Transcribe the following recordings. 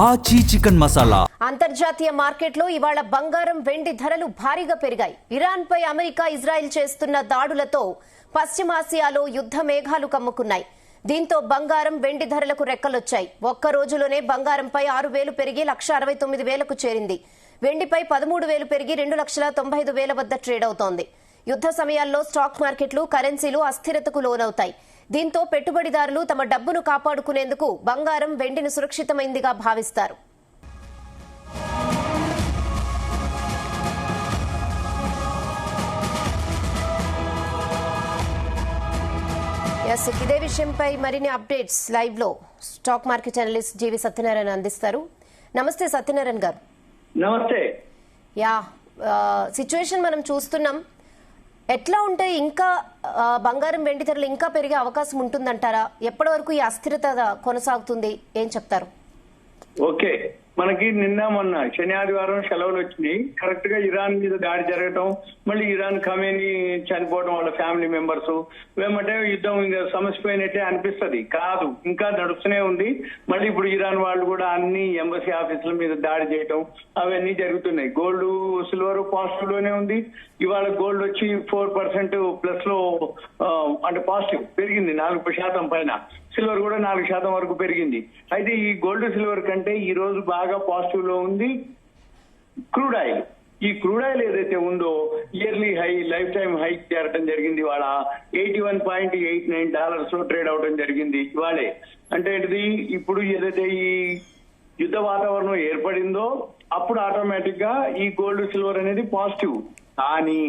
ఆచి చికెన్ మసాలా. అంతర్జాతీయ మార్కెట్లో ఇవాళ బంగారం వెండి ధరలు భారీగా పెరిగాయి. ఇరాన్ పై అమెరికా ఇజ్రాయెల్ చేస్తున్న దాడులతో పశ్చిమాసియాలో యుద్ధ మేఘాలు కమ్ముకున్నాయి. దీంతో బంగారం వెండి ధరలకు రెక్కలొచ్చాయి. ఒక్క రోజులోనే బంగారంపై 6,000 పెరిగి 1,69,000కు చేరింది. వెండిపై 13,000 పెరిగి 2,95,000 వద్ద ట్రేడ్ అవుతోంది. యుద్ధ సమయాల్లో స్టాక్ మార్కెట్లు, కరెన్సీలు అస్థిరతకు లోనవుతాయి. దీంతో పెట్టుబడిదారులు తమ డబ్బును కాపాడుకునేందుకు బంగారం, వెండిని సురక్షితమైందిగా భావిస్తారు. ఇదే విషయంపై మరిన్ని అప్డేట్స్ లైవ్ లో స్టాక్ మార్కెట్ అనలిస్ట్ జీవి సత్యనారాయణ అందిస్తారు. నమస్తే సత్యనారాయణ గారు. నమస్తే. సిచ్యువేషన్ మనం చూస్తున్నాం. ఎట్లా ఉంటే ఇంకా బంగారం, వెండి ధరలు ఇంకా పెరిగే అవకాశం ఉంటుందంటారా? ఎప్పటి వరకు ఈ అస్థిరత కొనసాగుతుంది? ఏం చెప్తారు? ఓకే, మనకి నిన్న మొన్న శని ఆదివారం సెలవులు వచ్చినాయి. కరెక్ట్ గా ఇరాన్ మీద దాడి జరగటం, మళ్ళీ ఇరాన్ ఖమేని చనిపోవడం, వాళ్ళ ఫ్యామిలీ మెంబర్స్ ఏమంటే యుద్ధం ఇంకా సమసిపోయినట్టే అనిపిస్తుంది. కాదు, ఇంకా నడుస్తూనే ఉంది. మళ్ళీ ఇప్పుడు ఇరాన్ వాళ్ళు కూడా అన్ని ఎంబసీ ఆఫీసుల మీద దాడి చేయటం అవన్నీ జరుగుతున్నాయి. గోల్డ్, సిల్వర్ పాజిటివ్ లోనే ఉంది. ఇవాళ గోల్డ్ వచ్చి 4% ప్లస్ లో అంటే పాజిటివ్ పెరిగింది, 4% పైన. సిల్వర్ కూడా 4% వరకు పెరిగింది. అయితే ఈ గోల్డ్ సిల్వర్ కంటే ఈ రోజు బాగా పాజిటివ్ లో ఉంది క్రూడ్ ఆయిల్. ఈ క్రూడ్ ఆయిల్ ఏదైతే ఉందో yearly high, life time high చేరటం జరిగింది. ఇవాళ $81.89 లో ట్రేడ్ అవడం జరిగింది ఇవాళే. అంటే ఏంటిది, ఇప్పుడు ఏదైతే ఈ యుద్ధ వాతావరణం ఏర్పడిందో అప్పుడు ఆటోమేటిక్ గా ఈ గోల్డ్ సిల్వర్ అనేది పాజిటివ్. కానీ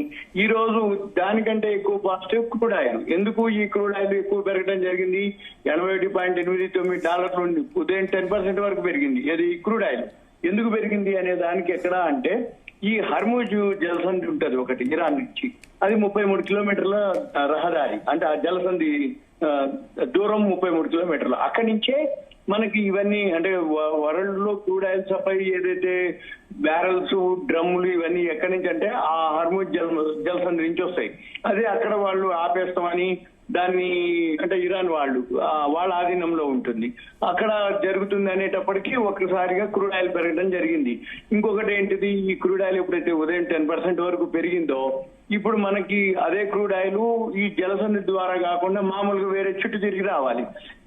ఈ రోజు దానికంటే ఎక్కువ పాజిటివ్ క్రూడ్ ఆయిల్. ఎందుకు ఈ క్రూడ్ ఆయిల్ ఎక్కువ పెరగడం జరిగింది? $81.89 నుండి ఉదయం 10% వరకు పెరిగింది. అది క్రూడ్ ఆయిల్ ఎందుకు పెరిగింది అనే దానికి ఎక్కడ అంటే, ఈ హర్ముజ్ జలసంధి ఉంటది ఒకటి ఇరాన్ నుంచి, అది 33 కిలోమీటర్ల రహదారి. అంటే ఆ జలసంధి దూరం 33 కిలోమీటర్లు. అక్కడి నుంచే మనకి ఇవన్నీ అంటే వరల్డ్ లో క్రూడ్ ఆయిల్ సప్లై ఏదైతే బ్యారల్స్, డ్రమ్ములు ఇవన్నీ ఎక్కడి నుంచి అంటే ఆ హర్ముజ్ జలసంధి నుంచి వస్తాయి. అదే అక్కడ వాళ్ళు ఆపేస్తామని దాన్ని అంటే ఇరాన్ వాళ్ళ ఆధీనంలో ఉంటుంది, అక్కడ జరుగుతుంది అనేటప్పటికీ ఒక్కసారిగా క్రూడ్ ఆయిల్ పెరగడం జరిగింది. ఇంకొకటి ఏంటిది, ఈ క్రూడ్ ఆయిల్ ఎప్పుడైతే ఉదయం 10% వరకు పెరిగిందో ఇప్పుడు మనకి అదే క్రూడ్ ఆయిల్ ఈ జలసంధి ద్వారా కాకుండా మామూలుగా వేరే చుట్టూ తిరిగి రావాలి.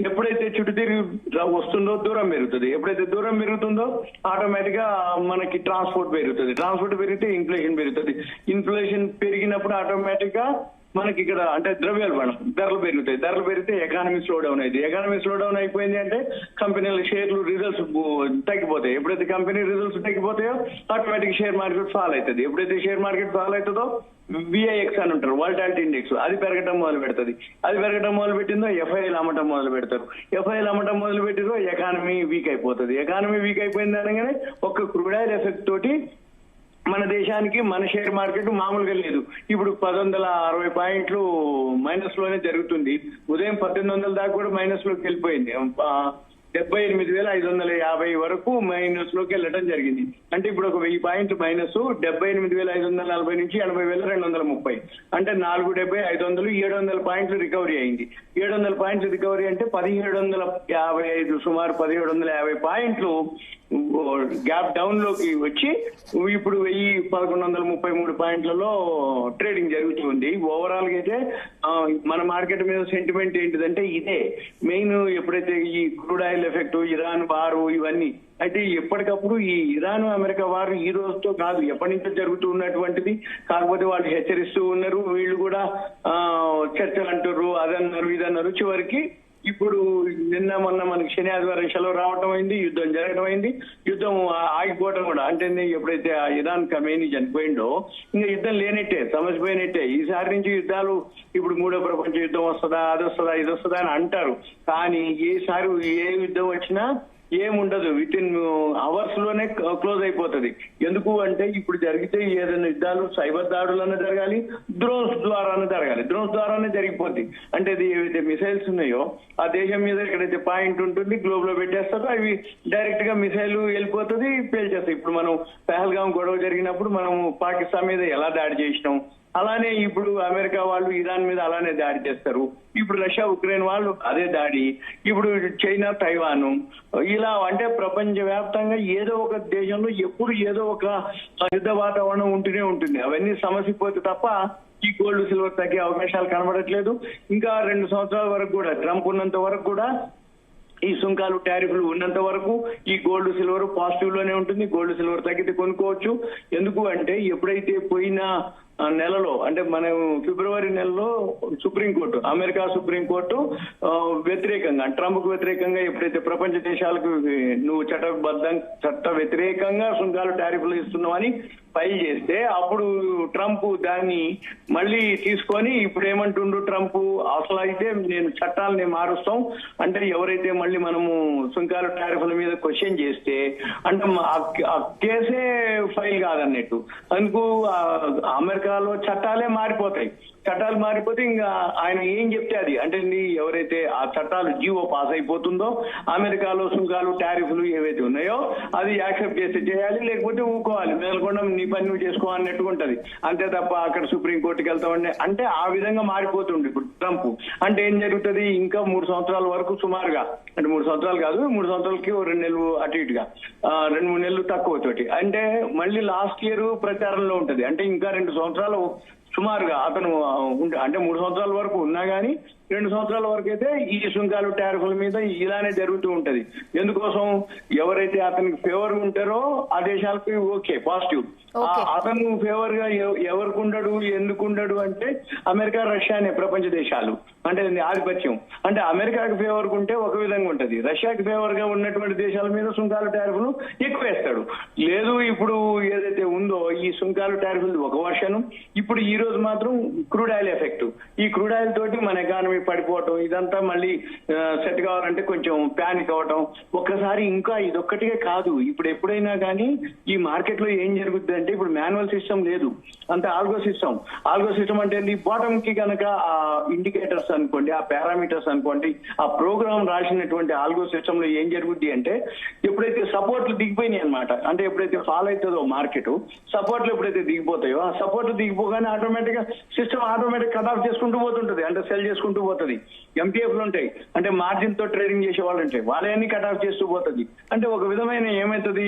ఎప్పుడైతే చుట్టూ తిరిగి వస్తుందో దూరం పెరుగుతుంది. ఎప్పుడైతే దూరం పెరుగుతుందో ఆటోమేటిక్ గా మనకి ట్రాన్స్పోర్ట్ పెరుగుతుంది. ట్రాన్స్పోర్ట్ పెరిగితే ఇన్ఫ్లేషన్ పెరుగుతుంది. ఇన్ఫ్లేషన్ పెరిగినప్పుడు ఆటోమేటిక్ గా మనకి ఇక్కడ అంటే ద్రవ్యోల్బణం, ధరలు పెరుగుతాయి. ధరలు పెరిగితే ఎకానమీ స్లో డౌన్ అయింది. ఎకానమీ స్లో డౌన్ అయిపోయింది అంటే కంపెనీల షేర్లు రిజల్ట్స్ తగ్గిపోతాయి. ఎప్పుడైతే కంపెనీ రిజల్ట్స్ తగ్గిపోతాయో ఆటోమేటిక్ షేర్ మార్కెట్ ఫాల్ అవుతుంది. ఎప్పుడైతే షేర్ మార్కెట్ ఫాల్ అవుతుందో VIX అని ఉంటారు, వాలటాలిటీ ఇండెక్స్, అది పెరగడం మొదలు పెడుతుంది. అది పెరగడం మొదలు పెట్టిందో FIL అమ్మటం మొదలు పెడతారు. FIL అమ్మటం మొదలు పెట్టిందో ఎకానమీ వీక్ అయిపోతుంది. ఎకానమీ వీక్ అయిపోయింది అనగానే ఒక్క క్రూడ్ ఆయిల్ ఎఫెక్ట్ తోటి మన దేశానికి, మన షేర్ మార్కెట్ మామూలుగా లేదు. ఇప్పుడు 1,160 పాయింట్లు మైనస్ లోనే జరుగుతుంది. ఉదయం 1,800 దాకా కూడా మైనస్ లోకి వెళ్ళిపోయింది. 78,550 వరకు మైనస్ లోకి వెళ్ళడం జరిగింది. అంటే ఇప్పుడు ఒక 1000 పాయింట్లు మైనస్, 78,540 నుంచి 80,230, అంటే 470,500, 700 పాయింట్లు రికవరీ అయింది. 700 పాయింట్లు రికవరీ అంటే 1,755, సుమారు 1,750 పాయింట్లు గ్యాప్ డౌన్ లోకి వచ్చి ఇప్పుడు 1,133 పాయింట్లలో ట్రేడింగ్ జరుగుతుంది. ఓవరాల్ గా అయితే మన మార్కెట్ మీద సెంటిమెంట్ ఏంటిదంటే ఇదే మెయిన్. ఎప్పుడైతే ఈ క్రూడ్ ఆయిల్ ఎఫెక్ట్, ఇరాన్ వారు ఇవన్నీ అయితే ఎప్పటికప్పుడు ఈ ఇరాన్ అమెరికా వారు ఈ రోజుతో కాదు, ఎప్పటి నుంచో జరుగుతూ ఉన్నటువంటిది. కాకపోతే వాళ్ళు హెచ్చరిస్తూ ఉన్నారు, వీళ్ళు కూడా చర్చలు అంటారు, అదన్నారు ఇదన్నారు. చివరికి ఇప్పుడు నిన్న మొన్న మనకి శని ఆదివారం సెలవు రావటం అయింది, యుద్ధం జరగడం అయింది. యుద్ధం ఆగిపోవటం కూడా అంటే ఎప్పుడైతే ఇరాన్ ఖమేని చనిపోయిందో ఇంకా యుద్ధం లేనట్టే, సమసిపోయినట్టే. ఈసారి నుంచి యుద్ధాలు ఇప్పుడు 3వ ప్రపంచ యుద్ధం వస్తుందా, అది వస్తుందా, ఇది వస్తుందా అని అంటారు. కానీ ఈసారి ఏ యుద్ధం వచ్చినా ఏముండదు, విత్ ఇన్ అవర్స్ లోనే క్లోజ్ అయిపోతుంది. ఎందుకు అంటే ఇప్పుడు జరిగితే ఏదైనా యుద్ధాలు సైబర్ దాడులన్నా జరగాలి, డ్రోన్స్ ద్వారానే జరగాలి. డ్రోన్స్ ద్వారానే జరిగిపోద్ది. అంటే అది ఏవైతే మిసైల్స్ ఉన్నాయో ఆ దేశం మీద ఎక్కడైతే పాయింట్ ఉంటుంది గ్లోబ్ లో పెట్టేస్తారో అవి డైరెక్ట్ గా మిసైల్ వెళ్ళిపోతుంది, పేల్చేస్తాయి. ఇప్పుడు మనం పహల్గాం గొడవ జరిగినప్పుడు మనం పాకిస్తాన్ మీద ఎలా దాడి చేసినాం అలానే ఇప్పుడు అమెరికా వాళ్ళు ఇరాన్ మీద అలానే దాడి చేస్తారు. ఇప్పుడు రష్యా ఉక్రెయిన్ వాళ్ళు అదే దాడి, ఇప్పుడు చైనా తైవాన్, ఇలా అంటే ప్రపంచ వ్యాప్తంగా ఏదో ఒక దేశంలో ఎప్పుడు ఏదో ఒక యుద్ధ వాతావరణం ఉంటూనే ఉంటుంది. అవన్నీ సమసిపోతే తప్ప ఈ గోల్డ్ సిల్వర్ తగ్గే అవకాశాలు కనబడట్లేదు. ఇంకా 2 సంవత్సరాల వరకు కూడా ట్రంప్ ఉన్నంత వరకు కూడా ఈ సుంకాలు టారిఫ్లు ఉన్నంత వరకు ఈ గోల్డ్ సిల్వర్ పాజిటివ్ లోనే ఉంటుంది. గోల్డ్ సిల్వర్ తగ్గితే కొనుక్కోవచ్చు. ఎందుకు అంటే ఎప్పుడైతే పోయిన నెలలో అంటే మనం ఫిబ్రవరి నెలలో సుప్రీంకోర్టు, అమెరికా సుప్రీంకోర్టు వ్యతిరేకంగా ట్రంప్ కు వ్యతిరేకంగా ఎప్పుడైతే ప్రపంచ దేశాలకు నువ్వు చట్ట వ్యతిరేకంగా సుంకాలు టారిఫ్లు ఇస్తున్నావని ఫైల్ చేస్తే అప్పుడు ట్రంప్ దాన్ని మళ్ళీ తీసుకొని ఇప్పుడు ఏమంటుండ్రు ట్రంప్, అసలు అయితే నేను చట్టాలని మారుస్తాం అంటే ఎవరైతే మళ్ళీ మనము సుంకాలు టారిఫ్ల మీద క్వశ్చన్ చేస్తే అంటే ఆ కేసే ఫైల్ కాదన్నట్టు. అందుకు అమెరికాలో చట్టాలే మారిపోతాయి. చట్టాలు మారిపోతే ఇంకా ఆయన ఏం చెప్తే అది అంటే ఎవరైతే ఆ చట్టాలు జీవో పాస్ అయిపోతుందో అమెరికాలో సుంకాలు టారిఫ్లు ఏవైతే ఉన్నాయో అది యాక్సెప్ట్ చేస్తే చేయాలి, లేకపోతే ఊకోవాలి, మేలకొండ నీ పని నువ్వు చేసుకో అన్నట్టుగా ఉంటది. అంతే తప్ప అక్కడ సుప్రీంకోర్టుకి వెళ్తామండి అంటే ఆ విధంగా మారిపోతుంది ఇప్పుడు ట్రంప్. అంటే ఏం జరుగుతుంది, ఇంకా 3 సంవత్సరాల వరకు సుమారుగా, అంటే 3 సంవత్సరాలు కాదు, 3 సంవత్సరాలకి 2 నెలలు అటు ఇటుగా 2-3 నెలలు తక్కువ తోటి అంటే మళ్ళీ లాస్ట్ ఇయర్ ప్రచారంలో ఉంటది. అంటే ఇంకా 2 సంవత్సరాలు సుమారుగా అతను అంటే 3 సంవత్సరాల వరకు ఉన్నా గానీ 2 సంవత్సరాల వరకు అయితే ఈ సుంకాలు టారిఫ్ల మీద ఇలానే జరుగుతూ ఉంటది. ఎందుకోసం ఎవరైతే అతనికి ఫేవర్ ఉంటారో ఆ దేశాలకి ఓకే పాజిటివ్. అతను ఫేవర్ గా ఎవరికి ఉండడు, ఎందుకు ఉండడు అంటే అమెరికా రష్యానే ప్రపంచ దేశాలు అంటే ఆధిపత్యం. అంటే అమెరికాకి ఫేవర్ ఉంటే ఒక విధంగా ఉంటది, రష్యాకి ఫేవర్ గా ఉన్నటువంటి దేశాల మీద సుంకాలు టారిఫ్లు ఎక్కువ వేస్తాడు. లేదు ఇప్పుడు ఏదైతే ఉందో ఈ సుంకాలు టారిఫ్లు ఒక వర్షను, ఇప్పుడు ఈ రోజు మాత్రం క్రూడ్ ఆయిల్ ఎఫెక్ట్, ఈ క్రూడ్ ఆయిల్ తోటి మన ఎకానమీ పడిపోవటం, ఇదంతా మళ్ళీ సెట్ కావాలంటే కొంచెం ప్యానిక్ అవటం. ఒక్కసారి ఇంకా ఇదొక్కటిగా కాదు, ఇప్పుడు ఎప్పుడైనా కానీ ఈ మార్కెట్ లో ఏం జరుగుతుంది అంటే ఇప్పుడు మాన్యువల్ సిస్టమ్ లేదు, అంత ఆల్గో సిస్టమ్. ఆల్గో సిస్టమ్ అంటే బాటమ్ కి కనుక ఆ ఇండికేటర్స్ అనుకోండి, ఆ పారామీటర్స్ అనుకోండి, ఆ ప్రోగ్రామ్ రాసినటువంటి ఆల్గో సిస్టమ్ లో ఏం జరుగుద్ది అంటే ఎప్పుడైతే సపోర్ట్లు దిగిపోయినాయి అనమాట, అంటే ఎప్పుడైతే ఫాల్ అవుతుందో మార్కెట్, సపోర్ట్లు ఎప్పుడైతే దిగిపోతాయో ఆ సపోర్ట్లు దిగిపోగానే ఆటోమేటిక్ గా సిస్టమ్ ఆటోమేటిక్ కట్ ఆఫ్ చేసుకుంటూ పోతుంటది, అంటే సెల్ చేసుకుంటూ పోతుంది. ఎంపీఎఫ్లు ఉంటాయి అంటే మార్జిన్ తో ట్రేడింగ్ చేసే వాళ్ళు ఉంటాయి, వాళ్ళని కట్ ఆఫ్ చేస్తూ పోతుంది. అంటే ఒక విధమైన ఏమైతుంది,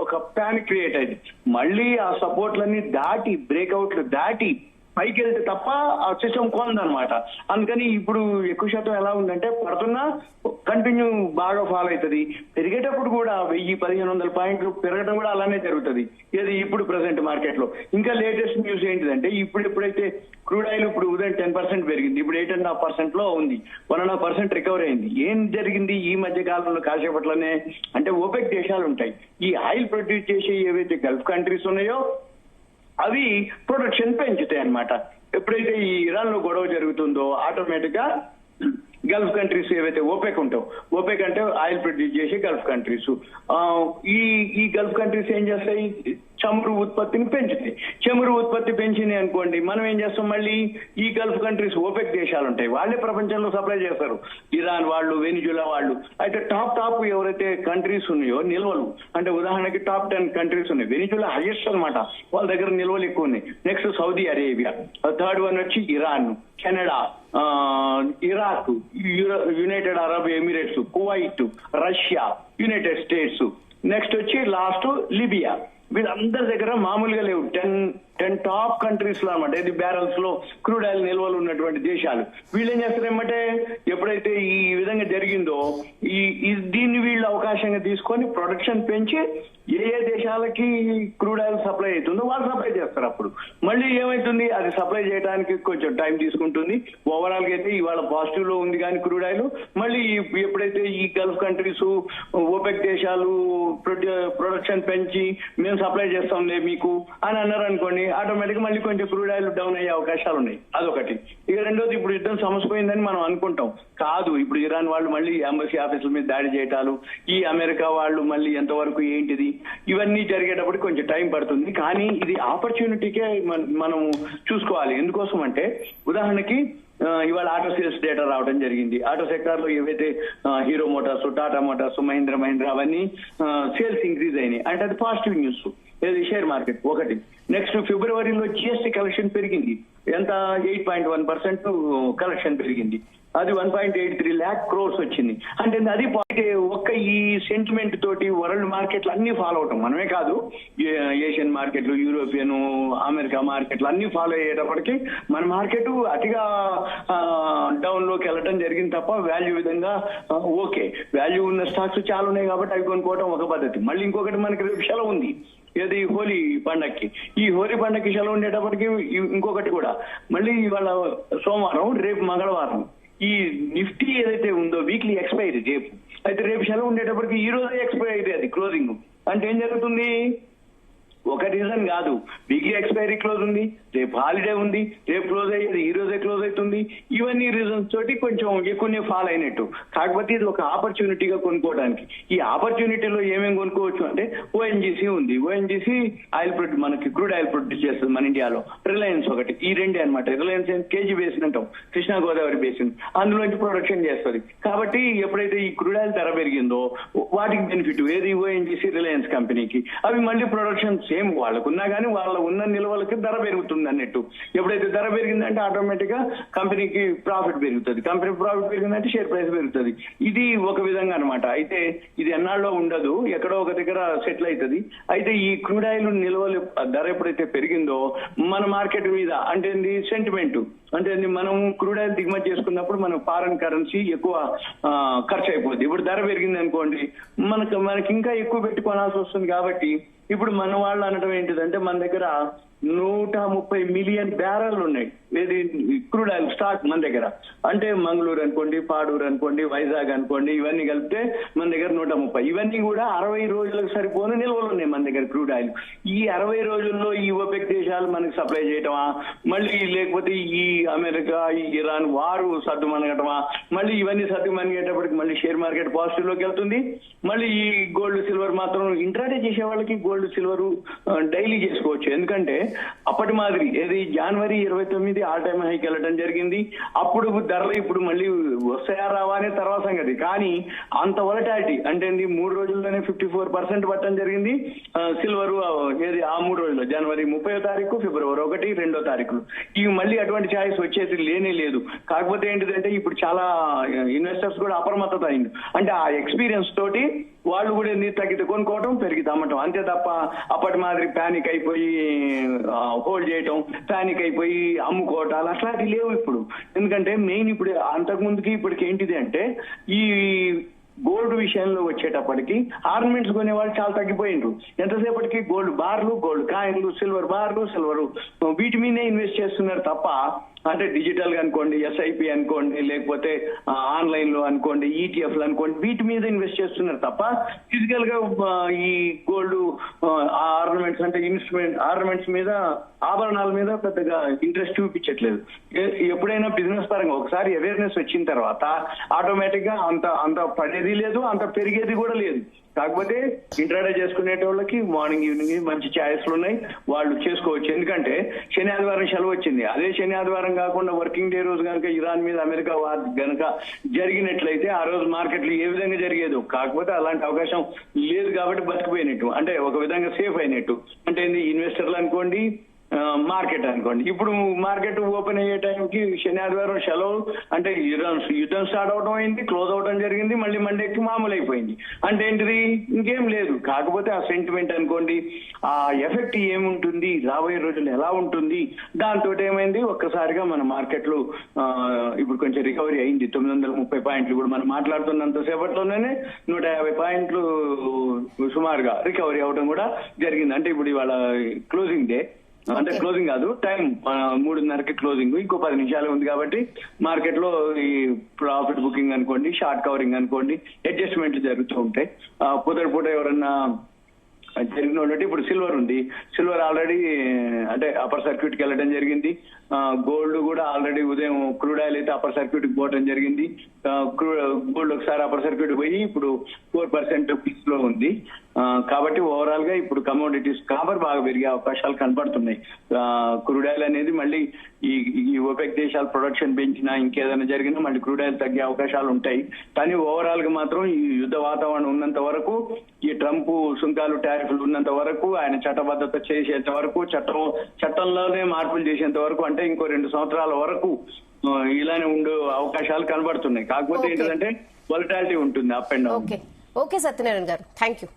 ఒక ప్యానిక్ క్రియేట్ అయింది. మళ్ళీ ఆ సపోర్ట్లన్నీ దాటి బ్రేక్అవుట్లు దాటి పైకి వెళ్తే తప్ప ఆ సిస్టమ్ కోందనమాట. అందుకని ఇప్పుడు ఎక్కువ శాతం ఎలా ఉందంటే పడుతున్నా కంటిన్యూ బాగా ఫాలో అవుతుంది. పెరిగేటప్పుడు కూడా 1000-1500 పాయింట్లు పెరగడం కూడా అలానే జరుగుతుంది. ఇది ఇప్పుడు ప్రెసెంట్ మార్కెట్ లో. ఇంకా లేటెస్ట్ న్యూస్ ఏంటిదంటే ఎప్పుడైతే క్రూడ్ ఆయిల్ ఇప్పుడు ఉదయం 10% పెరిగింది, ఇప్పుడు 8.5% లో ఉంది, 1.5% రికవర్ అయింది. ఏం జరిగింది ఈ మధ్య కాలంలో కాసేపట్లనే అంటే ఓపెక్ దేశాలు ఉంటాయి, ఈ ఆయిల్ ప్రొడ్యూస్ చేసే ఏవైతే గల్ఫ్ కంట్రీస్ ఉన్నాయో అవి ప్రొడక్షన్ పెంచుతాయి అన్నమాట. ఎప్పుడైతే ఈ ఇరాన్ లో గొడవ జరుగుతుందో ఆటోమేటిక్ గా గల్ఫ్ కంట్రీస్ ఏవైతే ఓపెక్ ఉంటావు, ఓపెక్ అంటే ఆయిల్ ప్రొడ్యూస్ చేసే గల్ఫ్ కంట్రీస్, ఈ గల్ఫ్ కంట్రీస్ ఏం చేస్తాయి, చమురు ఉత్పత్తిని పెంచుతాయి. చమురు ఉత్పత్తి పెంచింది అనుకోండి, మనం ఏం చేస్తాం, మళ్ళీ ఈ గల్ఫ్ కంట్రీస్ ఓపెక్ దేశాలు ఉంటాయి, వాళ్ళే ప్రపంచంలో సప్లై చేస్తారు, ఇరాన్ వాళ్ళు, వెనిజులా వాళ్ళు. అయితే టాప్ ఎవరైతే కంట్రీస్ ఉన్నాయో నిల్వలు, అంటే ఉదాహరణకి టాప్ 10 కంట్రీస్ ఉన్నాయి, వెనిజులా హైయెస్ట్ అనమాట, వాళ్ళ దగ్గర నిల్వలు ఎక్కువ ఉన్నాయి. Next Saudi Arabia, third one వచ్చి Iran, Canada, Iraq, United Arab Emirates, Kuwait, Russia, United States, next వచ్చి లాస్ట్ లిబియా. వీళ్ళందరి దగ్గర మామూలుగా లేవు 10 టాప్ కంట్రీస్ లో అన్నమాట, ఇది బ్యారల్స్ లో క్రూడ్ ఆయిల్ నిల్వలు ఉన్నటువంటి దేశాలు. వీళ్ళు ఏం చేస్తారేమంటే ఎప్పుడైతే ఈ విధంగా జరిగిందో దీన్ని వీళ్ళు అవకాశంగా తీసుకొని ప్రొడక్షన్ పెంచి ఏ దేశాలకి క్రూడ్ ఆయిల్ సప్లై అవుతుందో వాళ్ళు సప్లై చేస్తారు. అప్పుడు మళ్ళీ ఏమైతుంది, అది సప్లై చేయడానికి కొంచెం టైం తీసుకుంటుంది. ఓవరాల్ గా అయితే ఇవాళ పాజిటివ్ లో ఉంది కానీ క్రూడ్ ఆయిల్, మళ్ళీ ఎప్పుడైతే ఈ గల్ఫ్ కంట్రీస్ ఓపెక్ దేశాలు ప్రొడక్షన్ పెంచి మేము సప్లై చేస్తాంలే మీకు అని అన్నారు అనుకోండి, ఆటోమేటిక్ మళ్ళీ కొంచెం క్రూడ్ ఆయిల్ డౌన్ అయ్యే అవకాశాలు ఉన్నాయి. అదొకటి. ఇక రెండోది, ఇప్పుడు యుద్ధం సమసిపోయిందని మనం అనుకుంటాం, కాదు. ఇప్పుడు ఇరాన్ వాళ్ళు మళ్ళీ ఎంబసీ ఆఫీసుల మీద దాడి చేయటాలు, ఈ అమెరికా వాళ్ళు మళ్ళీ ఎంతవరకు ఏంటిది, ఇవన్నీ జరిగేటప్పుడు కొంచెం టైం పడుతుంది. కానీ ఇది ఆపర్చునిటీకే మనం చూసుకోవాలి. ఎందుకోసం అంటే ఉదాహరణకి ఇవాళ ఆటో సేల్స్ డేటా రావడం జరిగింది. ఆటో సెక్టార్ లో ఏవైతే hero Motors, Tata Motors, Mahindra అవన్నీ సేల్స్ ఇంక్రీజ్ అయినాయి. అంటే అది పాజిటివ్ న్యూస్. ఏది షేర్ మార్కెట్ ఒకటి. నెక్స్ట్ ఫిబ్రవరిలో జిఎస్టీ కలెక్షన్ పెరిగింది. ఎంత? 8.1% కలెక్షన్ పెరిగింది. అది 1.83 lakh crores వచ్చింది. అంటే అది ఒక్క ఈ సెంటిమెంట్ తోటి వరల్డ్ మార్కెట్లు అన్ని ఫాలో అవటం, మనమే కాదు, ఏషియన్ మార్కెట్లు, యూరోపియన్, అమెరికా మార్కెట్లు అన్ని ఫాలో అయ్యేటప్పటికి మన మార్కెట్ అతిగా డౌన్ లోకి వెళ్ళటం జరిగింది తప్ప వాల్యూ విధంగా ఓకే. వాల్యూ ఉన్న స్టాక్స్ చాలా ఉన్నాయి కాబట్టి అవి కొనుక్కోవడం ఒక పద్ధతి. మళ్ళీ ఇంకొకటి మనకి రేపు సెలవు ఉంది. ఏది? హోలీ పండక్కి. ఈ హోలీ పండక్కి సెలవు ఉండేటప్పటికి ఇంకొకటి కూడా మళ్ళీ ఇవాళ సోమవారం, రేపు మంగళవారం. ఈ నిఫ్టీ ఏదైతే ఉందో వీక్లీ ఎక్స్పైరీ రేపు. అయితే రేపు సెలవు ఉండేటప్పటికి ఈ రోజు ఎక్స్పైరీ అయితే అది క్లోజింగ్. అంటే ఏం జరుగుతుంది? ఒక రీజన్ కాదు, వీక్లీ ఎక్స్పైరీ క్లోజ్ ఉంది, రేపు హాలిడే ఉంది, రేపు క్లోజ్ అయ్యేది ఈ రోజే క్లోజ్ అవుతుంది. ఇవన్నీ రీజన్స్ తోటి కొంచెం ఎక్కువనే ఫాల్ అయినట్టు. కాకపోతే ఇది ఒక ఆపర్చునిటీగా కొనుక్కోవడానికి. ఈ ఆపర్చునిటీలో ఏమేమి కొనుక్కోవచ్చు అంటే ఓఎన్జీసీ ఉంది. ఓఎన్జీసీ ఆయిల్ ప్రొడ్యూస్, మనకి క్రూడ్ ఆయిల్ ప్రొడ్యూస్ చేస్తుంది మన ఇండియాలో. రిలయన్స్ ఒకటి. ఈ రెండే అనమాట. రిలయన్స్ కేజీ బేసిన్ అంటాం, కృష్ణా గోదావరి బేసిన్, అందులోంచి ప్రొడక్షన్ చేస్తుంది. కాబట్టి ఎప్పుడైతే ఈ క్రూడ్ ఆయిల్ ధర పెరిగిందో వాటికి బెనిఫిట్ ఏది? ఓఎన్జీసీ, రిలయన్స్ కంపెనీకి. అవి మళ్ళీ ప్రొడక్షన్ సేమ్ వాళ్ళకున్నా కానీ వాళ్ళ ఉన్న నిల్వలకి ధర పెరుగుతుంది అన్నట్టు. ఎప్పుడైతే ధర పెరిగిందంటే ఆటోమేటిక్ గా కంపెనీకి ప్రాఫిట్ పెరుగుతుంది. కంపెనీ ప్రాఫిట్ పెరిగిందంటే షేర్ ప్రైస్ పెరుగుతుంది. ఇది ఒక విధంగా అనమాట. అయితే ఇది ఎన్నాళ్ళలో ఉండదు, ఎక్కడో ఒక దగ్గర సెటిల్ అవుతుంది. అయితే ఈ క్రూడ్ ఆయిల్ నిల్వలు ధర ఎప్పుడైతే పెరిగిందో మన మార్కెట్ మీద అంటే సెంటిమెంట్ అంటే మనం క్రూడ్ ఆయిల్ దిగుమతి చేసుకున్నప్పుడు మనం ఫారెన్ కరెన్సీ ఎక్కువ ఖర్చు అయిపోద్ది. ఇప్పుడు ధర పెరిగింది అనుకోండి, మనకి ఇంకా ఎక్కువ పెట్టి కొనాల్సి వస్తుంది. కాబట్టి ఇప్పుడు మన వాళ్ళు అనడం ఏంటిదంటే మన దగ్గర 130 మిలియన్ బ్యారెల్ ఉన్నాయి. ఏది? క్రూడ్ ఆయిల్ స్టాక్ మన దగ్గర. అంటే మంగళూరు అనుకోండి, పాడూరు అనుకోండి, వైజాగ్ అనుకోండి, ఇవన్నీ కలిపితే మన దగ్గర 130. ఇవన్నీ కూడా 60 రోజులకు సరిపోని నిల్వలు ఉన్నాయి మన దగ్గర క్రూడ్ ఆయిల్. ఈ 60 రోజుల్లో ఈ ఓపెక్ దేశాలు మనకి సప్లై చేయటమా, మళ్ళీ లేకపోతే ఈ అమెరికా, ఈ ఇరాన్ వారు సర్దు మనగటమా, మళ్ళీ ఇవన్నీ సర్దు మనగేటప్పటికి మళ్ళీ షేర్ మార్కెట్ పాజిటివ్ లోకి వెళ్తుంది. మళ్ళీ ఈ గోల్డ్ సిల్వర్ మాత్రం ఇంట్రాడే చేసే వాళ్ళకి గోల్డ్ సిల్వర్ డైలీ చేసుకోవచ్చు. ఎందుకంటే అప్పటి మాదిరి ఏది జనవరి 29 ఆల్ టైమ్ హైకి వెళ్ళడం జరిగింది. అప్పుడు ధరలు ఇప్పుడు మళ్ళీ వస్తాయా రావా అనే తర్వాత సంగతి. కానీ అంత వొలటాలిటీ అంటే 3 రోజుల్లోనే 54% పట్టడం జరిగింది సిల్వర్. ఏది? ఆ 3 రోజుల్లో జనవరి 30వ తారీఖు, ఫిబ్రవరి 1, 2వ తారీఖులు. ఇవి మళ్ళీ అటువంటి ఛాయిస్ వచ్చేది లేనే లేదు. కాకపోతే ఏంటిదంటే ఇప్పుడు చాలా ఇన్వెస్టర్స్ కూడా అప్రమత్తత అయింది. అంటే ఆ ఎక్స్పీరియన్స్ తోటి వాళ్ళు కూడా తగ్గితే కొనుక్కోవటం, పెరిగితే అమ్మటం, అంతే తప్ప అప్పటి మాదిరి ప్యానిక్ అయిపోయి హోల్డ్ చేయటం, ప్యానిక్ అయిపోయి అమ్ముకోవటాలు అట్లాంటివి లేవు ఇప్పుడు. ఎందుకంటే మెయిన్ ఇప్పుడు అంతకు ముందుకి ఇప్పటికి ఏంటిది అంటే ఈ గోల్డ్ విషయంలో వచ్చేటప్పటికి ఆర్నమెంట్స్ కొనే వాళ్ళు చాలా తగ్గిపోయిండ్రు. ఎంతసేపటికి గోల్డ్ బార్లు, గోల్డ్ కాయిన్లు, సిల్వర్ బార్లు, సిల్వర్ వీటి మీదే ఇన్వెస్ట్ చేస్తున్నారు తప్ప అంటే డిజిటల్ గా అనుకోండి, ఎస్ఐపి అనుకోండి, లేకపోతే ఆన్లైన్ లో అనుకోండి, ఈటీఎఫ్లు అనుకోండి, వీటి మీద ఇన్వెస్ట్ చేస్తున్నారు తప్ప ఫిజికల్ గా ఈ గోల్డ్ ఆర్నమెంట్స్ అంటే ఆర్నమెంట్స్ మీద, ఆభరణాల మీద పెద్దగా ఇంట్రెస్ట్ చూపించట్లేదు. ఎప్పుడైనా బిజినెస్ పరంగా ఒకసారి అవేర్నెస్ వచ్చిన తర్వాత ఆటోమేటిక్ గా అంత పడేది లేదు, అంత పెరిగేది కూడా లేదు. కాకపోతే ఇంట్రాడే చేసుకునేటోళ్ళకి మార్నింగ్ ఈవినింగ్ మంచి ఛాయిస్లు ఉన్నాయి, వాళ్ళు చేసుకోవచ్చు. ఎందుకంటే శని ఆదివారం సెలవు వచ్చింది. అదే శని ఆదివారం కాకుండా వర్కింగ్ డే రోజు కనుక ఇరాన్ మీద అమెరికా వార్ కనుక జరిగినట్లయితే ఆ రోజు మార్కెట్లు ఏ విధంగా జరిగేదో. కాకపోతే అలాంటి అవకాశం లేదు కాబట్టి బతికిపోయినట్టు, అంటే ఒక విధంగా సేఫ్ అయినట్టు. అంటే ఇన్వెస్టర్లు అనుకోండి, మార్కెట్ అనుకోండి. ఇప్పుడు మార్కెట్ ఓపెన్ అయ్యే టైంకి శని ఆదివారం సెలవు అంటే యుద్ధం స్టార్ట్ అవడం అయింది, క్లోజ్ అవడం జరిగింది, మళ్ళీ మండేకి మామూలు అయిపోయింది. అంటే ఏంటిది? ఇంకేం లేదు. కాకపోతే ఆ సెంటిమెంట్ అనుకోండి, ఆ ఎఫెక్ట్ ఏముంటుంది, రాబోయే రోజులు ఎలా ఉంటుంది, దాంతో ఏమైంది ఒక్కసారిగా మన మార్కెట్లు ఇప్పుడు కొంచెం రికవరీ అయింది. 930 పాయింట్లు ఇప్పుడు మనం మాట్లాడుతున్నంత సేపట్లోనే 150 పాయింట్లు సుమారుగా రికవరీ అవడం కూడా జరిగింది. అంటే ఇప్పుడు ఇవాళ క్లోజింగ్ డే, అంటే క్లోజింగ్ కాదు, టైం 3:30కి క్లోజింగ్, ఇంకో 10 నిమిషాలు ఉంది. కాబట్టి మార్కెట్ లో ఈ ప్రాఫిట్ బుకింగ్ అనుకోండి, షార్ట్ కవరింగ్ అనుకోండి, అడ్జస్ట్మెంట్లు జరుగుతూ ఉంటాయి. పూట ఎవరన్నా జరిగిన ఇప్పుడు సిల్వర్ ఉంది. సిల్వర్ ఆల్రెడీ అంటే అప్పర్ సర్క్యూట్ కి వెళ్ళడం జరిగింది. గోల్డ్ కూడా ఆల్రెడీ ఉదయం క్రూడ్ ఆయిల్ అయితే అప్పర్ సర్క్యూట్ కి పోవడం జరిగింది. గోల్డ్ ఒకసారి అప్పర్ సర్క్యూట్ పోయి ఇప్పుడు 4% పీస్ లో ఉంది. కాబట్టి ఓవరాల్ గా ఇప్పుడు కమోడిటీస్ కాపర్ బాగా పెరిగే అవకాశాలు కనబడుతున్నాయి. క్రూడ్ ఆయిల్ అనేది మళ్ళీ ఈ ఓపెక్ దేశాల ప్రొడక్షన్ పెంచినా ఇంకేదైనా జరిగినా మళ్ళీ క్రూడ్ ఆయిల్ తగ్గే అవకాశాలు ఉంటాయి. కానీ ఓవరాల్ గా మాత్రం ఈ యుద్ధ వాతావరణం ఉన్నంత వరకు, ఈ ట్రంప్ సుంకాలు టారిఫ్లు ఉన్నంత వరకు, ఆయన చట్టబద్ధత చేసేంత వరకు, చట్టంలోనే మార్పులు చేసేంత వరకు, అంటే ఇంకో 2 సంవత్సరాల వరకు ఇలానే ఉండే అవకాశాలు కనబడుతున్నాయి. కాకపోతే ఏంటంటే వొలటాలిటీ ఉంటుంది up and down. Okay Satyanarayana గారు, థ్యాంక్ యూ.